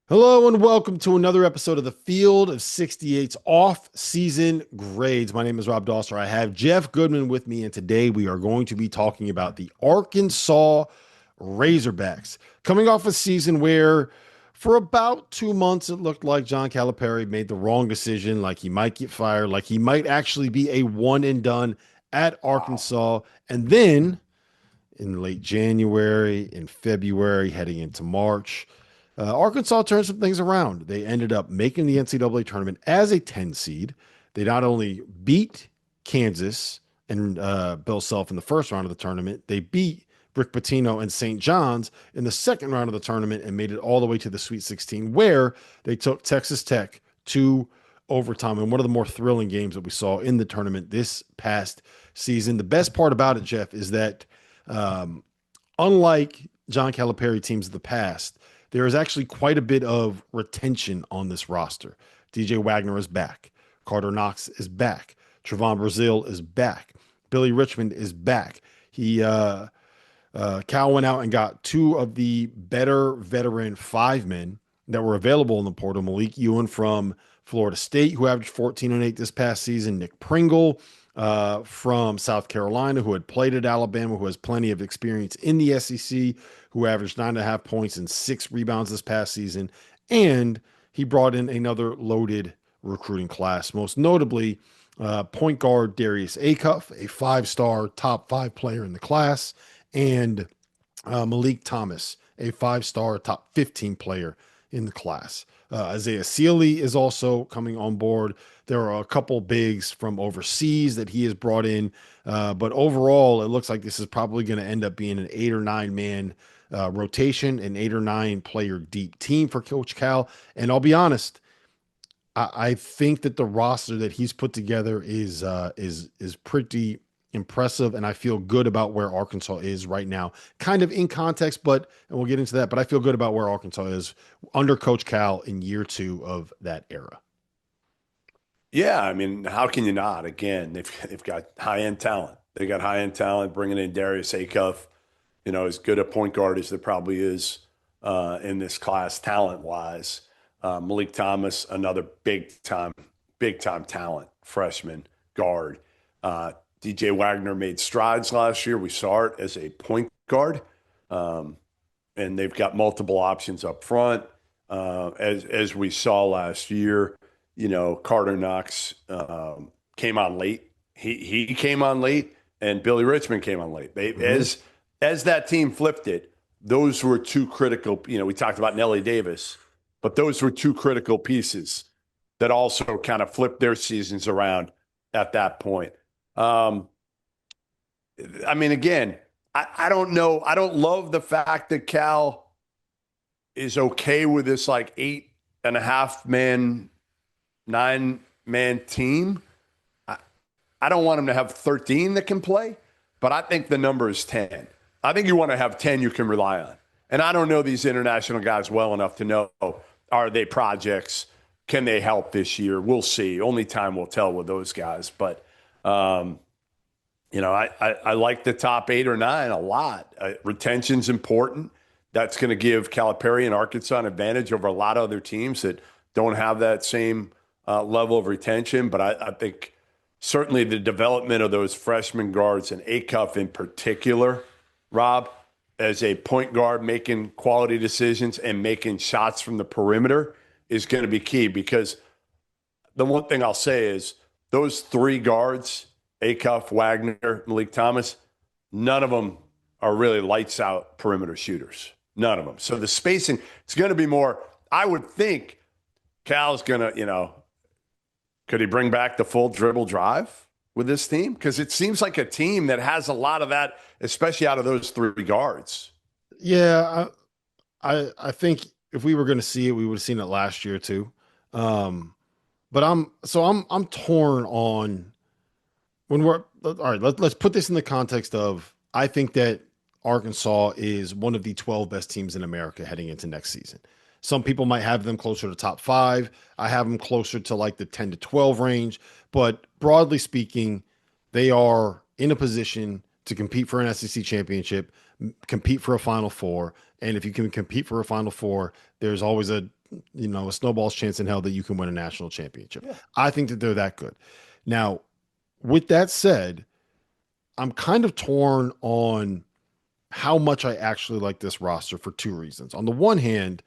Hello and welcome to another episode of the Field of 68's off-season grades. My name is Rob Dosser. I have Jeff Goodman with me, and today we are going to be talking about the Arkansas Razorbacks. Coming off a season where for about 2 months it looked like John Calipari made the wrong decision, like he might get fired, like he might actually be a one and done at Wow. Arkansas. And then in late January, in February, heading into March, Arkansas turned some things around. They ended up making the NCAA tournament as a 10 seed. They not only beat Kansas and Bill Self in the first round of the tournament, they beat Rick Pitino and St. John's in the second round of the tournament and made it all the way to the Sweet 16, where they took Texas Tech to overtime in one of the more thrilling games that we saw in the tournament this past season. The best part about it, Jeff, is that um, unlike John Calipari teams of the past, there is actually quite a bit of retention on this roster. DJ Wagner is back. Carter Knox is back. Trevon Brazile is back. Billy Richmond is back. Cal went out and got two of the better veteran five men that were available in the portal. Malik Ewan from Florida State, who averaged 14 and 8 this past season. Nick Pringle from South Carolina, who had played at Alabama, who has plenty of experience in the SEC, who averaged 9.5 points and 6 rebounds this past season. And he brought in another loaded recruiting class, most notably point guard Darius Acuff, a five-star top five player in the class, and Malik Thomas, a five-star top 15 player in the class. Isaiah Sealy is also coming on board. There are a couple bigs from overseas that he has brought in. But overall, it looks like this is probably going to end up being an 8 or 9 man rotation, an 8 or 9 player deep team for Coach Cal. And I'll be honest, I think that the roster that he's put together is pretty impressive, and I feel good about where Arkansas is right now. Kind of in context, but and we'll get into that. But I feel good about where Arkansas is under Coach Cal in year two of that era. Yeah, I mean, how can you not? Again, they've got high-end talent. They got high-end talent, bringing in Darius Acuff, as good a point guard as there probably is in this class talent-wise. Malik Thomas, another big-time talent, freshman guard. DJ Wagner made strides last year. We saw it as a point guard. Um, and they've got multiple options up front. As we saw last year, Carter Knox came on late. He came on late, and Billy Richmond came on late. Mm-hmm. As that team flipped it, those were two critical. We talked about Nelly Davis, but those were two critical pieces that also kind of flipped their seasons around at that point. Um, I mean, again, I don't know. I don't love the fact that Cal is okay with this like 8.5 man, 9 man team. I, I don't want him to have 13 that can play, but I think the number is 10. I think you want to have 10 you can rely on. And I don't know these international guys well enough to know, are they projects? Can they help this year? We'll see. Only time will tell with those guys. But, I like the top 8 or 9 a lot. Retention's important. That's going to give Calipari and Arkansas an advantage over a lot of other teams that don't have that same level of retention. But I think certainly the development of those freshman guards and Acuff in particular, Rob, as a point guard making quality decisions and making shots from the perimeter is going to be key, because the one thing I'll say is those three guards, Acuff, Wagner, Malik Thomas, none of them are really lights out perimeter shooters. None of them. So the spacing, it's going to be more, I would think Cal's going to, could he bring back the full dribble drive with this team? Because it seems like a team that has a lot of that, especially out of those three guards. Yeah, I think if we were going to see it, we would have seen it last year too. Um, but I'm torn on when we're all right. Let's put this in the context of I think that Arkansas is one of the 12 best teams in America heading into next season. Some people might have them closer to top five. I have them closer to like the 10 to 12 range. But broadly speaking, they are in a position to compete for an SEC championship, compete for a Final Four. And if you can compete for a Final Four, there's always a a snowball's chance in hell that you can win a national championship. Yeah. I think that they're that good. Now, with that said, I'm kind of torn on how much I actually like this roster for two reasons. On the one hand,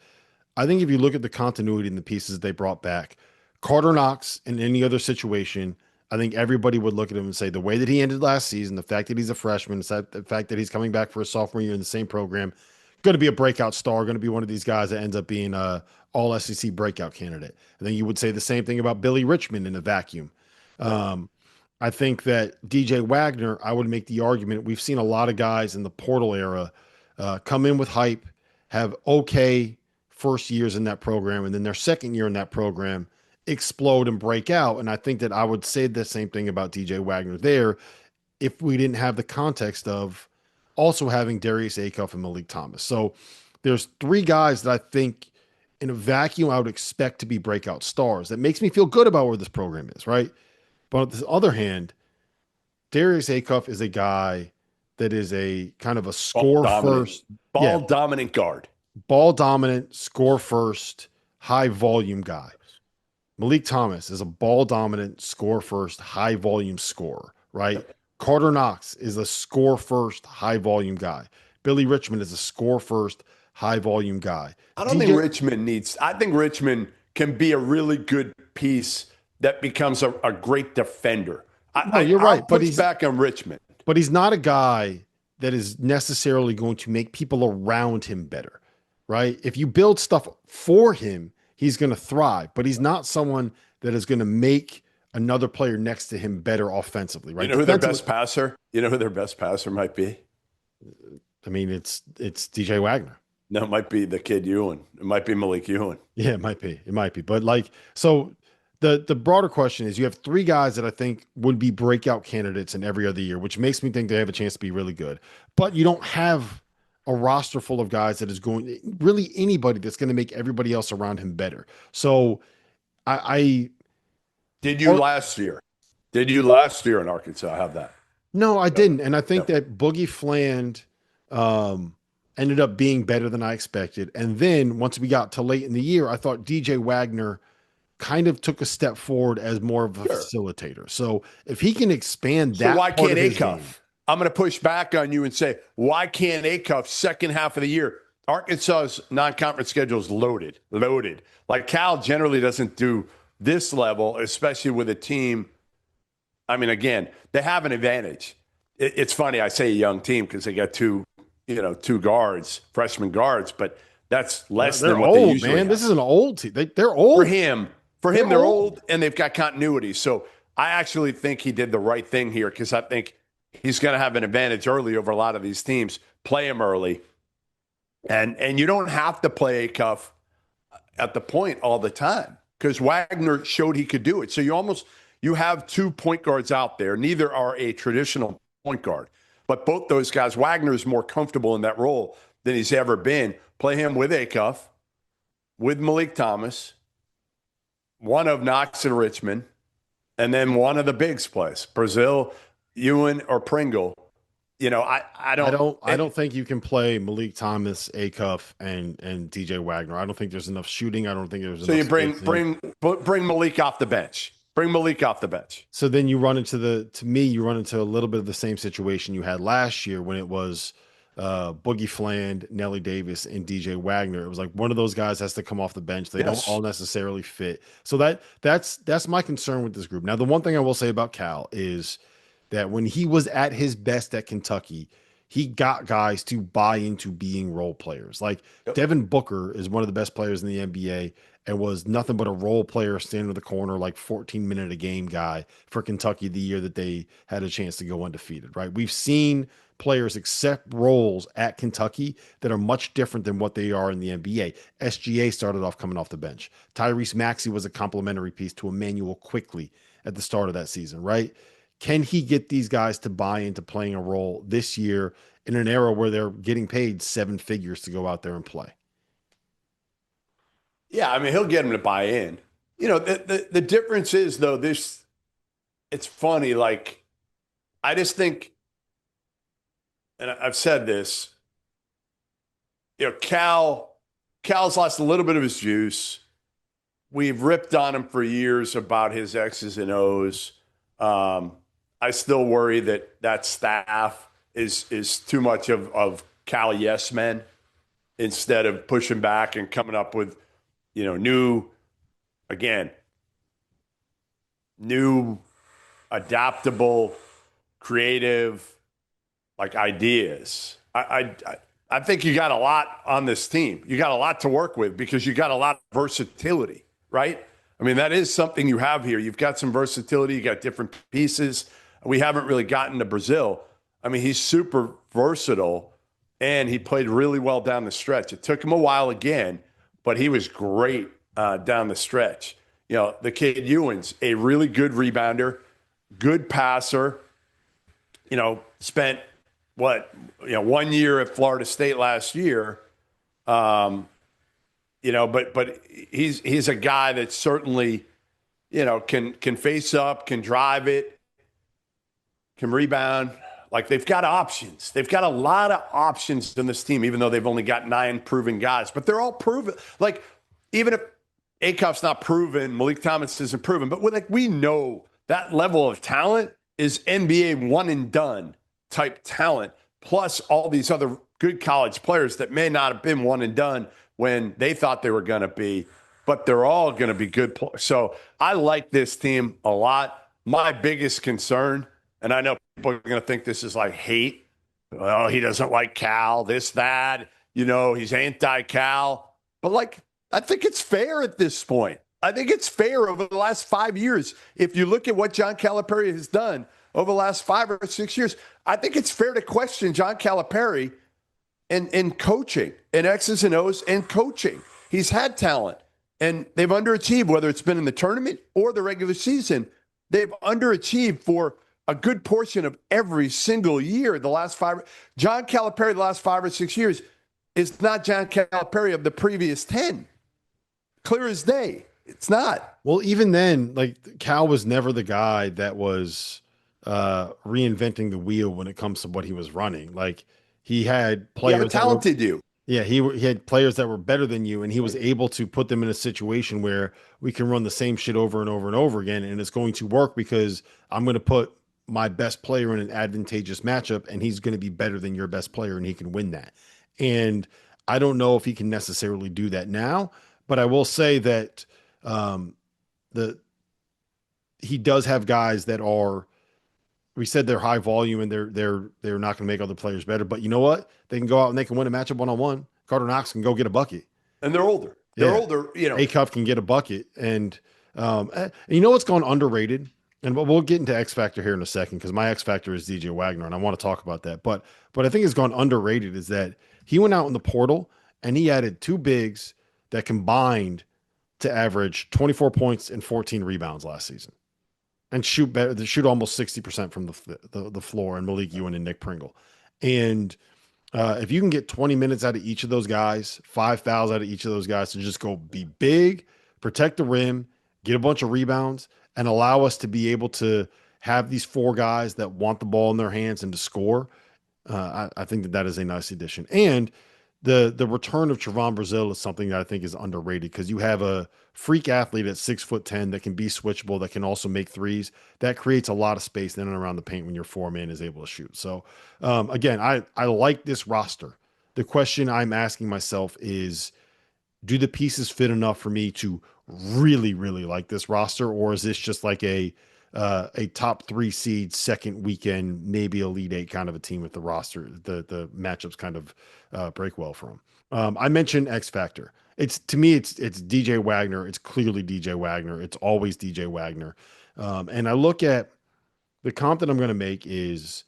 I think if you look at the continuity and the pieces they brought back, Carter Knox in any other situation, I think everybody would look at him and say the way that he ended last season, the fact that he's a freshman, the fact that he's coming back for a sophomore year in the same program, going to be a breakout star, going to be one of these guys that ends up being a all SEC breakout candidate. I think you would say the same thing about Billy Richmond in a vacuum. Um, I think that DJ Wagner, I would make the argument. We've seen a lot of guys in the portal era come in with hype, have okay first years in that program, and then their second year in that program explode and break out. And I think that I would say the same thing about DJ Wagner there if we didn't have the context of also having Darius Acuff and Malik Thomas. So there's three guys that I think in a vacuum I would expect to be breakout stars. That makes me feel good about where this program is, right? But on the other hand, Darius Acuff is a guy that is a kind of a score first, ball dominant guard, ball dominant, score first, high volume guy. Malik Thomas is a ball dominant, score first, high volume scorer, right? Carter Knox is a score first, high volume guy. Billy Richmond is a score first, high volume guy. I think Richmond can be a really good piece that becomes a great defender. You're right. But he's back on Richmond. But he's not a guy that is necessarily going to make people around him better, right? If you build stuff for him, he's going to thrive, but he's not someone that is going to make another player next to him better offensively, right? You know who their best passer? You know who their best passer might be? I mean, it's DJ Wagner. No, it might be the kid Ewan. It might be Malik Ewan. Yeah, it might be. It might be. But so the broader question is you have three guys that I think would be breakout candidates in every other year, which makes me think they have a chance to be really good. But you don't have a roster full of guys that is going really anybody that's going to make everybody else around him better. So I did you last year? Did you last year in Arkansas have that? No, I didn't. And I think that Boogie Fland ended up being better than I expected. And then once we got to late in the year, I thought DJ Wagner kind of took a step forward as more of a facilitator. So if he can expand that, so why can't Acuff? I'm going to push back on you and say, why can't Acuff second half of the year? Arkansas's non-conference schedule is loaded. Like Cal generally doesn't do this level, especially with a team. I mean, again, they have an advantage. It's funny. I say a young team because they got two guards, freshman guards, but that's less than what they usually have. This is an old team. They're old. For him, they're old and they've got continuity. So I actually think he did the right thing here because I think he's going to have an advantage early over a lot of these teams. Play him early. And you don't have to play Acuff at the point all the time because Wagner showed he could do it. So you have 2 point guards out there. Neither are a traditional point guard. But both those guys, Wagner is more comfortable in that role than he's ever been. Play him with Acuff, with Malik Thomas, one of Knox and Richmond, and then one of the bigs plays. Brazil, Ewan, or Pringle. I don't think you can play Malik Thomas, Acuff, and DJ Wagner. I don't think there's enough shooting. I don't think there's enough. So you bring Malik off the bench. Bring Malik off the bench. So then you run into a little bit of the same situation you had last year when it was Boogie Fland, Nelly Davis, and DJ Wagner. It was like one of those guys has to come off the bench. They don't all necessarily fit. So that's my concern with this group. Now, the one thing I will say about Cal is that when he was at his best at Kentucky, he got guys to buy into being role players. Like Devin Booker is one of the best players in the NBA and was nothing but a role player standing in the corner, like 14-minute a game guy for Kentucky the year that they had a chance to go undefeated, right? We've seen players accept roles at Kentucky that are much different than what they are in the NBA. SGA started off coming off the bench. Tyrese Maxey was a complimentary piece to Emmanuel Quickly at the start of that season, right? Can he get these guys to buy into playing a role this year in an era where they're getting paid 7 figures to go out there and play? Yeah, I mean, he'll get them to buy in. The difference is, though, it's funny. Like, I just think, and I've said this, Cal's lost a little bit of his juice. we've ripped on him for years about his X's and O's. I still worry that that staff is too much of Cal yes men instead of pushing back and coming up with, new, again, new, adaptable, creative, like ideas. I think you got a lot on this team. You got a lot to work with because you got a lot of versatility, right? I mean, that is something you have here. You've got some versatility. You got different pieces. We haven't really gotten to Brazil. I mean, he's super versatile, and he played really well down the stretch. It took him a while again, but he was great down the stretch. The kid Ewens, a really good rebounder, good passer, spent what, 1 year at Florida State last year. But he's a guy that certainly, can face up, can drive it, can rebound. Like, they've got options. They've got a lot of options in this team, even though they've only got 9 proven guys. But they're all proven. Like, even if Acuff's not proven, Malik Thomas isn't proven, but we know that level of talent is NBA one and done type talent, plus all these other good college players that may not have been one and done when they thought they were going to be, but they're all going to be good players. So I like this team a lot. My biggest concern, and I know people are going to think this is like hate. Well, he doesn't like Cal, this, that, he's anti-Cal. But I think it's fair at this point. I think it's fair over the last 5 years. If you look at what John Calipari has done over the last 5 or 6 years, I think it's fair to question John Calipari in coaching, in X's and O's and coaching. He's had talent, and they've underachieved, whether it's been in the tournament or the regular season. They've underachieved for a good portion of every single year. John Calipari, the last 5 or 6 years, is not John Calipari of the previous 10. Clear as day. It's not. Well, even then, Cal was never the guy that was reinventing the wheel when it comes to what he was running. He had players talented you. Yeah, he had players that were better than you, and he was able to put them in a situation where we can run the same shit over and over and over again, and it's going to work because I'm going to put my best player in an advantageous matchup, and he's going to be better than your best player, and he can win that. And I don't know if he can necessarily do that now, but I will say that he does have guys that are. We said they're high volume and they're not going to make other players better, but you know what? They can go out and they can win a matchup one-on-one. Carter Knox can go get a bucket, and they're older. They're older. Acuff can get a bucket, and you know what's gone underrated. And we'll get into X Factor here in a second because my X Factor is DJ Wagner, and I want to talk about that. But I think it's gone underrated is that he went out in the portal and he added 2 bigs that combined to average 24 points and 14 rebounds last season. And shoot better. They shoot almost 60% from the floor, and Malik Ewing and Nick Pringle. And if you can get 20 minutes out of each of those guys, 5 fouls out of each of those guys to just go be big, protect the rim, get a bunch of rebounds, and allow us to be able to have these 4 guys that want the ball in their hands and to score, I think that is a nice addition. And the return of Trevon Brazil is something that I think is underrated because you have a freak athlete at 6'10" that can be switchable, that can also make threes. That creates a lot of space in and around the paint when your 4-man is able to shoot. So again, I like this roster. The question I'm asking myself is, do the pieces fit enough for me to really, really like this roster? Or is this just like a top 3 seed, second weekend, maybe Elite 8 kind of a team with the roster, the matchups kind of break well for them. I mentioned X Factor. To me, it's DJ Wagner. It's clearly DJ Wagner. It's always DJ Wagner. And I look at the comp that I'm going to make is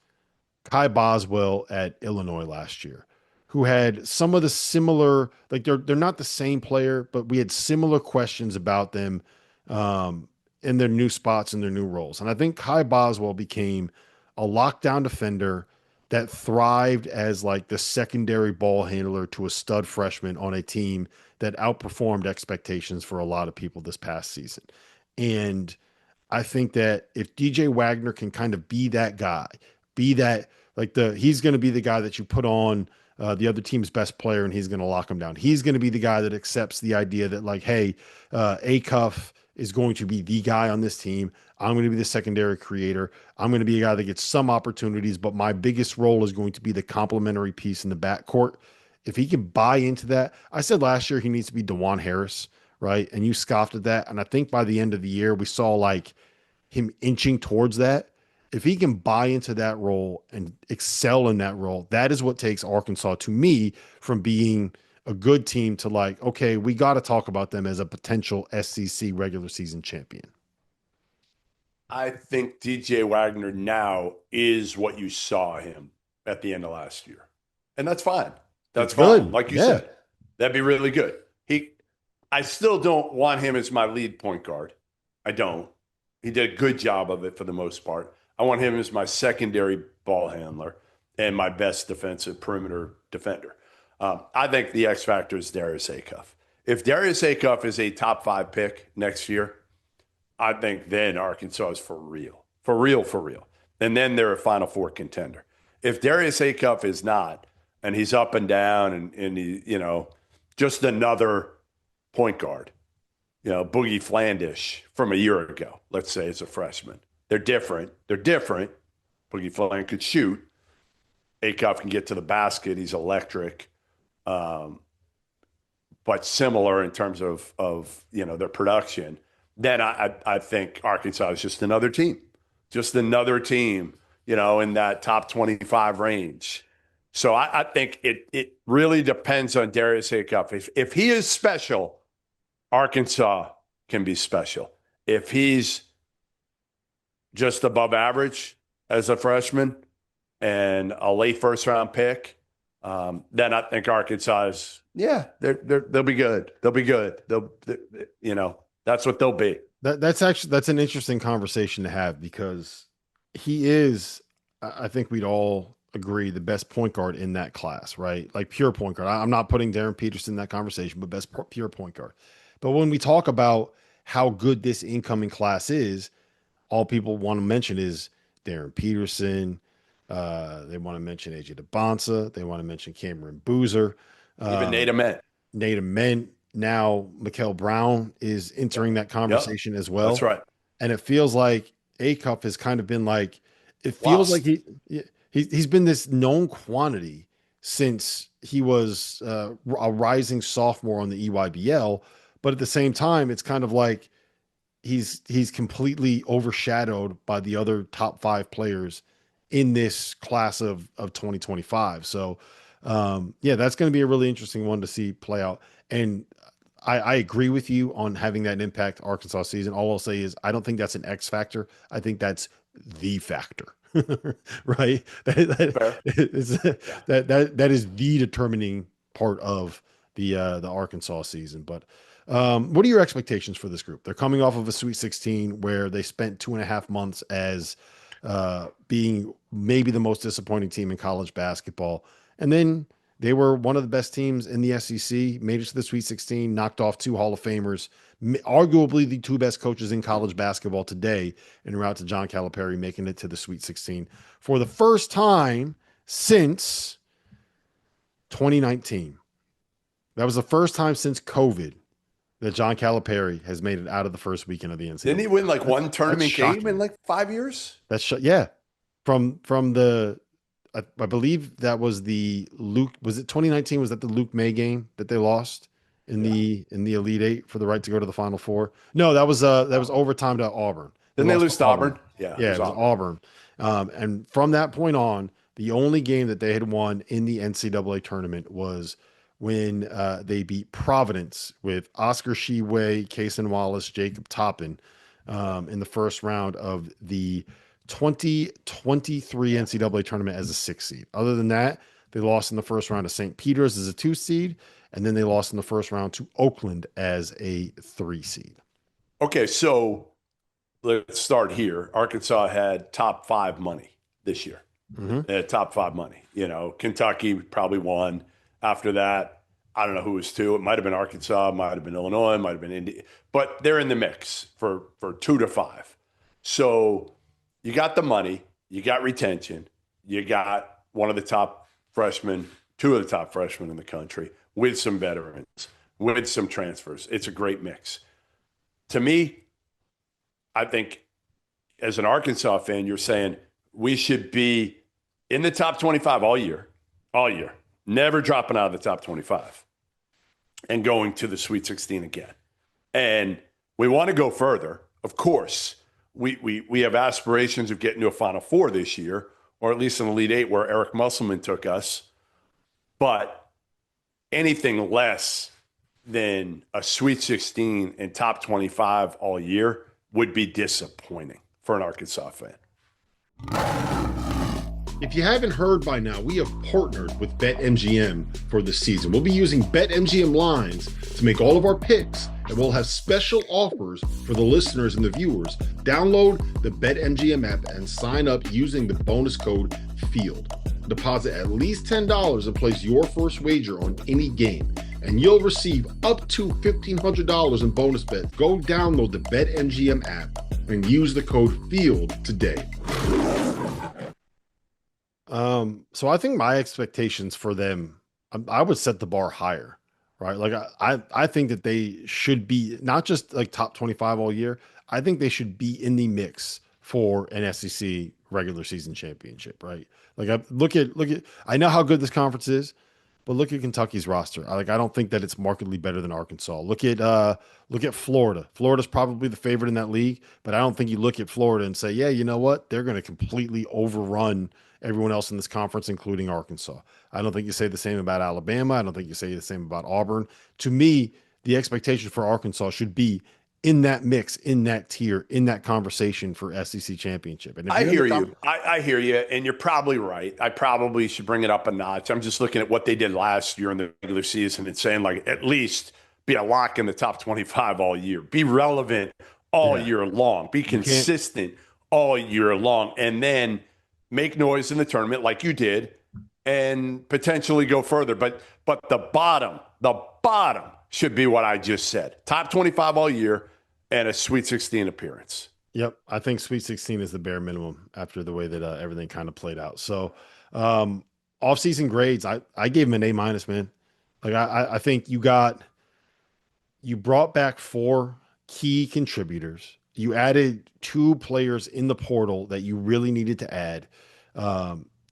Kai Boswell at Illinois last year, who had some of the similar, they're not the same player, but we had similar questions about them in their new spots and their new roles. And I think Kai Boswell became a lockdown defender that thrived as the secondary ball handler to a stud freshman on a team that outperformed expectations for a lot of people this past season. And I think that if DJ Wagner can kind of be that guy, be that he's going to be the guy that you put on the other team's best player, and he's going to lock him down. He's going to be the guy that accepts the idea that, like, hey, Acuff is going to be the guy on this team. I'm going to be the secondary creator. I'm going to be a guy that gets some opportunities, but my biggest role is going to be the complementary piece in the backcourt. If he can buy into that, I said last year he needs to be DeJuan Harris, right? And you scoffed at that. And I think by the end of the year, we saw like him inching towards that. If he can buy into that role and excel in that role, that is what takes Arkansas to me from being a good team to like, okay, we got to talk about them as a potential SEC regular season champion. I think DJ Wagner now is what you saw him at the end of last year. And that's fine. That's fine. Good. Like you Yeah. said, that'd be really good. I still don't want him as my lead point guard. I don't. He did a good job of it for the most part. I want him as my secondary ball handler and my best defensive perimeter defender. I think the X factor is Darius Acuff. If Darius Acuff is a top 5 pick next year, I think then Arkansas is for real. For real, for real. And then they're a Final Four contender. If Darius Acuff is not, and he's up and down and he, just another point guard, Boogie Flandish from a year ago, let's say, as a freshman. They're different. They're different. Boogie Fland could shoot. Acuff can get to the basket. He's electric. But similar in terms of their production. Then I think Arkansas is just another team. Just another team, in that top 25 range. So I think it really depends on Darius Acuff. If he is special, Arkansas can be special. If he's just above average as a freshman and a late first round pick, then I think Arkansas is, they'll be good. They'll be good. That's what they'll be. That's an interesting conversation to have because he is, I think we'd all agree, the best point guard in that class, right? Like pure point guard. I'm not putting Darren Peterson in that conversation, but best pure point guard. But when we talk about how good this incoming class is, all people want to mention is Darren Peterson. They want to mention AJ DeBonsa. They want to mention Cameron Boozer. Even Nate Ament. Nate Ament. Now, Mikael Brown is entering that conversation as well. That's right. And it feels like Acuff has kind of been like, it feels like he's been this known quantity since he was a rising sophomore on the EYBL. But at the same time, it's kind of like he's completely overshadowed by the other top 5 players in this class of 2025. So, that's going to be a really interesting one to see play out. And I agree with you on having that impact Arkansas season. All I'll say is I don't think that's an X factor. I think that's the factor, right? That is the determining part of the Arkansas season. But what are your expectations for this group? They're coming off of a Sweet 16 where they spent 2.5 months as being maybe the most disappointing team in college basketball. And then they were one of the best teams in the SEC, made it to the Sweet 16, knocked off 2 Hall of Famers, arguably the 2 best coaches in college basketball today, en route to John Calipari making it to the Sweet 16 for the first time since 2019. That was the first time since COVID that John Calipari has made it out of the first weekend of the NCAA. Didn't he win like one tournament game in like 5 years? From the I believe that was the Luke. Was it 2019? Was that the Luke May game that they lost in the Elite Eight for the right to go to the Final Four? No, that was overtime to Auburn. Didn't they lose to Auburn? Yeah, it was Auburn. And from that point on, the only game that they had won in the NCAA tournament was when they beat Providence with Oscar Sheway, Kason Wallace, Jacob Toppin in the first round of the 2023 NCAA tournament as a 6 seed. Other than that, they lost in the first round to St. Peter's as a 2 seed, and then they lost in the first round to Oakland as a 3 seed. Okay, so let's start here. Arkansas had top 5 money this year. Mm-hmm. They had top 5 money. Kentucky probably won. After that, I don't know who was 2. It might have been Arkansas, might have been Illinois, might have been Indy, but they're in the mix for 2 to 5. So you got the money, you got retention, you got one of the top freshmen two of the top freshmen in the country with some veterans, with some transfers. It's a great mix. To me, I think as an Arkansas fan, you're saying we should be in the top 25 all year, never dropping out of the top 25 and going to the Sweet 16 again. And we want to go further. Of course, we have aspirations of getting to a Final Four this year, or at least an Elite Eight where Eric Musselman took us. But anything less than a Sweet 16 and top 25 all year would be disappointing for an Arkansas fan. If you haven't heard by now, we have partnered with BetMGM for the season. We'll be using BetMGM lines to make all of our picks, and we'll have special offers for the listeners and the viewers. Download the BetMGM app and sign up using the bonus code FIELD. Deposit at least $10 and place your first wager on any game, and you'll receive up to $1,500 in bonus bets. Go download the BetMGM app and use the code FIELD today. So I think my expectations for them, I would set the bar higher, right? Like I think that they should be not just like top 25 all year. I think they should be in the mix for an SEC regular season championship, right? Like look at, I know how good this conference is, but look at Kentucky's roster. I don't think that it's markedly better than Arkansas. Look at Florida. Florida's probably the favorite in that league, but I don't think you look at Florida and say, yeah, you know what? They're going to completely overrun everyone else in this conference, including Arkansas. I don't think you say the same about Alabama. I don't think you say the same about Auburn. To me, the expectation for Arkansas should be in that mix, in that tier, in that conversation for SEC championship. And I hear you. I hear you. And you're probably right. I probably should bring it up a notch. I'm just looking at what they did last year in the regular season and saying, like, at least be a lock in the top 25 all year. Be relevant all year long. Be consistent all year long. And then make noise in the tournament like you did and potentially go further. But the bottom should be what I just said. Top 25 all year and a Sweet 16 appearance. Yep. I think Sweet 16 is the bare minimum after the way that everything kind of played out. So off-season grades, I gave him an A-, man. Like I think you brought back 4 key contributors. You added 2 players in the portal that you really needed to add.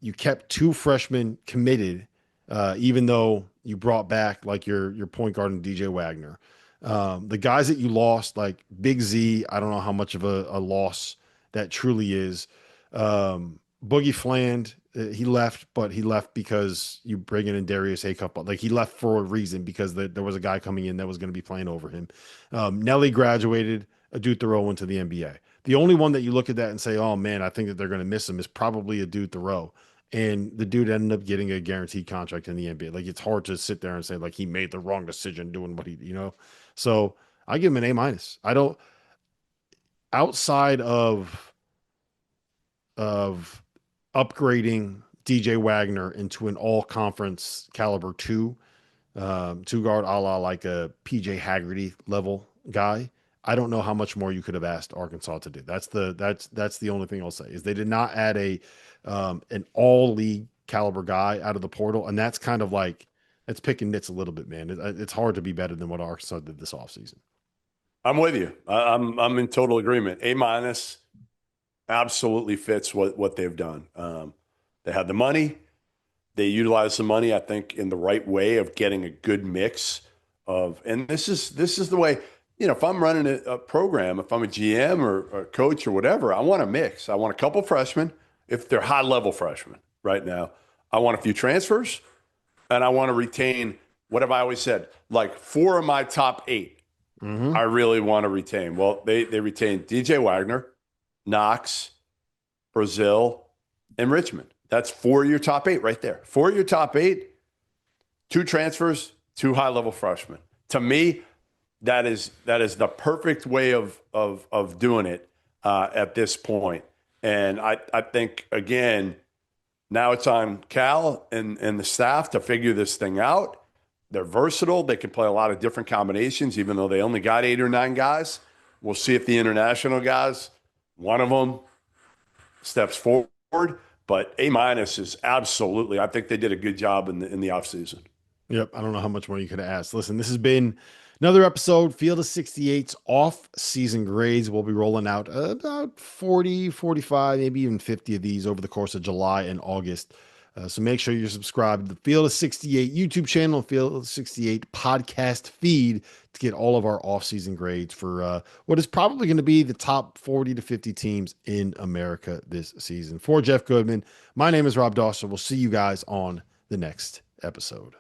You kept 2 freshmen committed, even though you brought back like your point guard and DJ Wagner. The guys that you lost, like Big Z, I don't know how much of a loss that truly is. Boogie Fland, he left, but he left because you bring in Darius Haycup. Like he left for a reason because there was a guy coming in that was going to be playing over him. Nelly graduated. Adute Thoreau went to the NBA. The only one that you look at that and say, oh man, I think that they're going to miss him is probably Adute Thoreau. And the dude ended up getting a guaranteed contract in the NBA. Like it's hard to sit there and say like he made the wrong decision doing what he, So I give him an A-. I don't, outside of upgrading DJ Wagner into an all-conference caliber 2 guard, a la like a PJ Haggerty level guy. I don't know how much more you could have asked Arkansas to do. That's the only thing I'll say is they did not add an all league caliber guy out of the portal. And that's kind of like, it's picking nits a little bit, man. It's hard to be better than what Arkansas did this offseason. I'm with you. I'm in total agreement. A- absolutely fits what they've done. They had the money. They utilized the money, I think, in the right way of getting a good mix of, and this is the way, if I'm running a program, if I'm a GM or a coach or whatever, I want a mix. I want a couple freshmen, if they're high-level freshmen right now. I want a few transfers, and I want to retain, what have I always said, like 4 of my top 8 I really want to retain. Well, they retained DJ Wagner, Knox, Brazil, and Richmond. That's 4 of your top 8 right there. 4 of your top 8, 2 transfers, 2 high-level freshmen. To me, that is the perfect way of doing it at this point. And I think, again, now it's on Cal and the staff to figure this thing out. They're versatile. They can play a lot of different combinations, even though they only got 8 or 9 guys. We'll see if the international guys, one of them steps forward. But A minus is absolutely. I think they did a good job in the offseason. Yep. I don't know how much more you could have asked. Listen, this has been another episode, Field of 68's off-season grades. We'll be rolling out about 40, 45, maybe even 50 of these over the course of July and August. So make sure you're subscribed to the Field of 68 YouTube channel, Field of 68 podcast feed to get all of our off-season grades for what is probably going to be the top 40 to 50 teams in America this season. For Jeff Goodman, my name is Rob Dawson. We'll see you guys on the next episode.